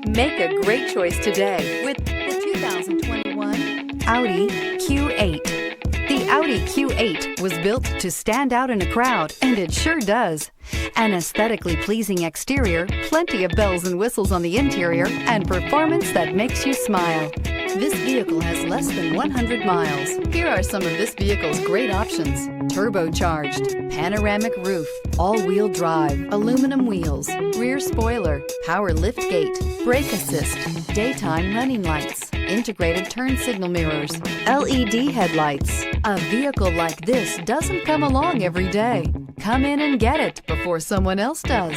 Make a great choice today with the 2021 Audi Q8. The Audi Q8 was built to stand out in a crowd, and it sure does. An aesthetically pleasing exterior, plenty of bells and whistles on the interior, and performance that makes you smile. This vehicle has less than 100 miles. Here are some of this vehicle's great options: turbocharged, panoramic roof, all-wheel drive, aluminum wheels, rear spoiler, power liftgate, brake assist, daytime running lights, integrated turn signal mirrors, LED headlights. A vehicle like this doesn't come along every day. Come in and get it before someone else does.